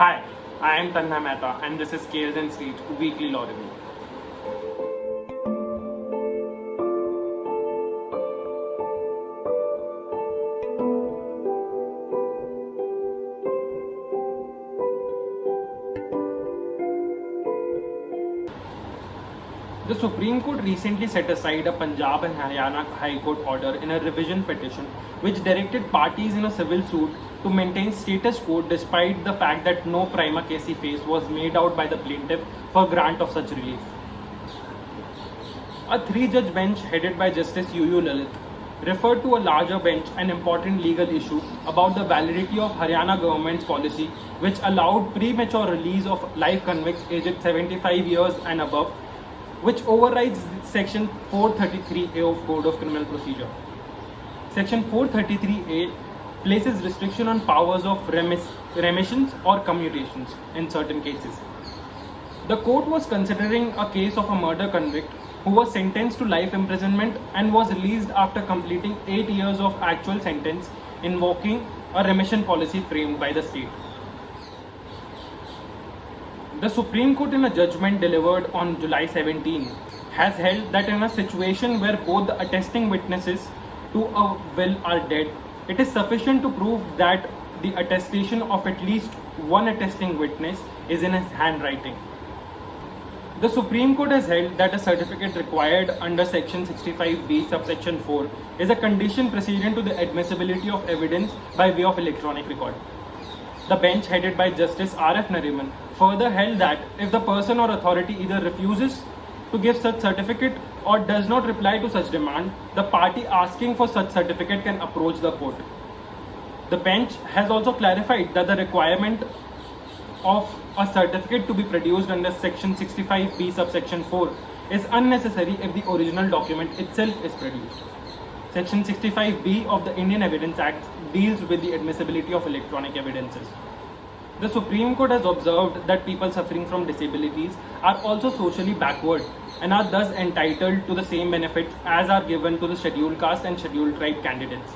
Hi, I am Tanha Mehta and this is Scales and Street Weekly Law Review. The Supreme Court recently set aside a Punjab and Haryana High Court order in a revision petition which directed parties in a civil suit to maintain status quo despite the fact that no prima facie case was made out by the plaintiff for grant of such relief. A three-judge bench headed by Justice UU Lalit referred to a larger bench an important legal issue about the validity of Haryana government's policy which allowed premature release of life convicts aged 75 years and above, which overrides Section 433A of Code of Criminal Procedure. Section 433A places restriction on powers of remissions or commutations in certain cases. The court was considering a case of a murder convict who was sentenced to life imprisonment and was released after completing 8 years of actual sentence, invoking a remission policy framed by the state. The Supreme Court, in a judgment delivered on July 17, has held that in a situation where both the attesting witnesses to a will are dead, it is sufficient to prove that the attestation of at least one attesting witness is in his handwriting. The Supreme Court has held that a certificate required under Section 65B subsection 4 is a condition precedent to the admissibility of evidence by way of electronic record. The bench headed by Justice R.F. Nariman further held that if the person or authority either refuses to give such certificate or does not reply to such demand, the party asking for such certificate can approach the court. The bench has also clarified that the requirement of a certificate to be produced under Section 65B subsection 4 is unnecessary if the original document itself is produced. Section 65B of the Indian Evidence Act deals with the admissibility of electronic evidences. The Supreme Court has observed that people suffering from disabilities are also socially backward and are thus entitled to the same benefits as are given to the scheduled caste and scheduled tribe candidates.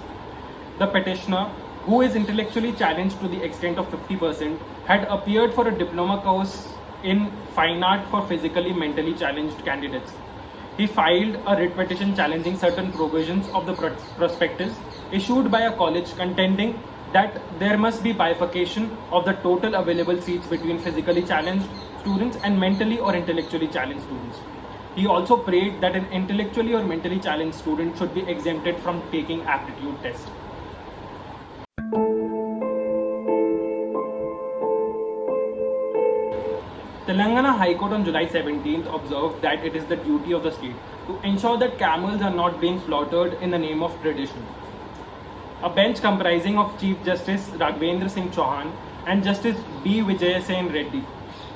The petitioner, who is intellectually challenged to the extent of 50%, had appeared for a diploma course in fine art for physically mentally challenged candidates. He filed a writ petition challenging certain provisions of the prospectus issued by a college, contending that there must be bifurcation of the total available seats between physically challenged students and mentally or intellectually challenged students. He also prayed that an intellectually or mentally challenged student should be exempted from taking aptitude test. Telangana High Court on July 17th observed that it is the duty of the state to ensure that camels are not being slaughtered in the name of tradition. A bench comprising of Chief Justice Raghvendra Singh Chauhan and Justice B. Vijay Sen Reddy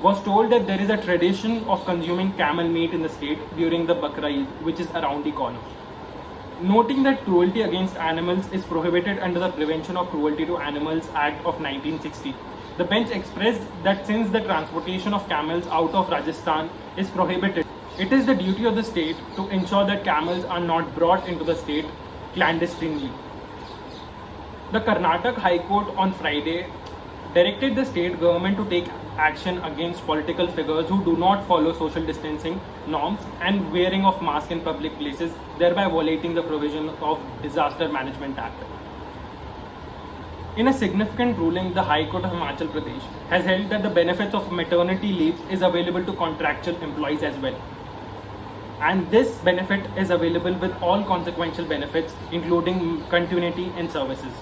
was told that there is a tradition of consuming camel meat in the state during the Bakra Eid, which is around the corner. Noting that cruelty against animals is prohibited under the Prevention of Cruelty to Animals Act of 1960, the bench expressed that since the transportation of camels out of Rajasthan is prohibited, it is the duty of the state to ensure that camels are not brought into the state clandestinely. The Karnataka High Court on Friday directed the state government to take action against political figures who do not follow social distancing norms and wearing of masks in public places, thereby violating the provision of Disaster Management Act. In a significant ruling, the High Court of Himachal Pradesh has held that the benefits of maternity leave is available to contractual employees as well. And this benefit is available with all consequential benefits, including continuity in services.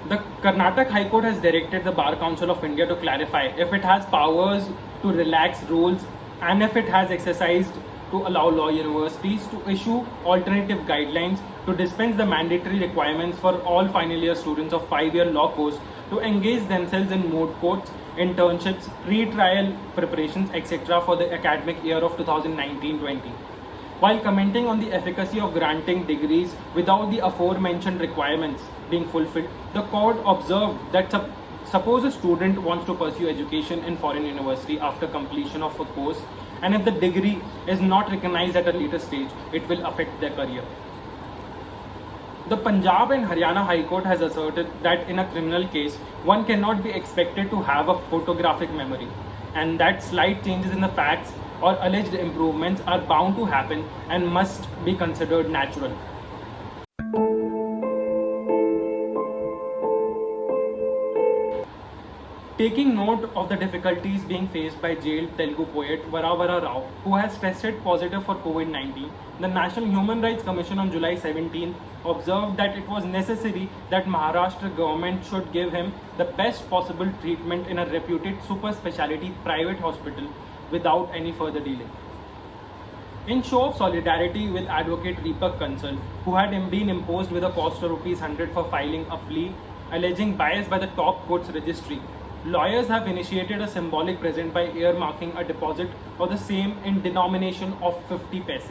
The Karnataka High Court has directed the Bar Council of India to clarify if it has powers to relax rules and if it has exercised to allow law universities to issue alternative guidelines to dispense the mandatory requirements for all final year students of 5-year law course to engage themselves in moot courts, internships, pre-trial preparations, etc. for the academic year of 2019-20. While commenting on the efficacy of granting degrees without the aforementioned requirements being fulfilled, the court observed that suppose a student wants to pursue education in foreign university after completion of a course, and if the degree is not recognized at a later stage, it will affect their career. The Punjab and Haryana High Court has asserted that in a criminal case, one cannot be expected to have a photographic memory, and that slight changes in the facts or alleged improvements are bound to happen and must be considered natural. Taking note of the difficulties being faced by jailed Telugu poet Varavara Rao, who has tested positive for COVID-19, the National Human Rights Commission on July 17 observed that it was necessary that Maharashtra government should give him the best possible treatment in a reputed super specialty private hospital without any further delay. In show of solidarity with advocate Deepak Kansal, who had been imposed with a cost of ₹100 for filing a plea alleging bias by the top court's registry, lawyers have initiated a symbolic present by earmarking a deposit of the same in denomination of 50 paise.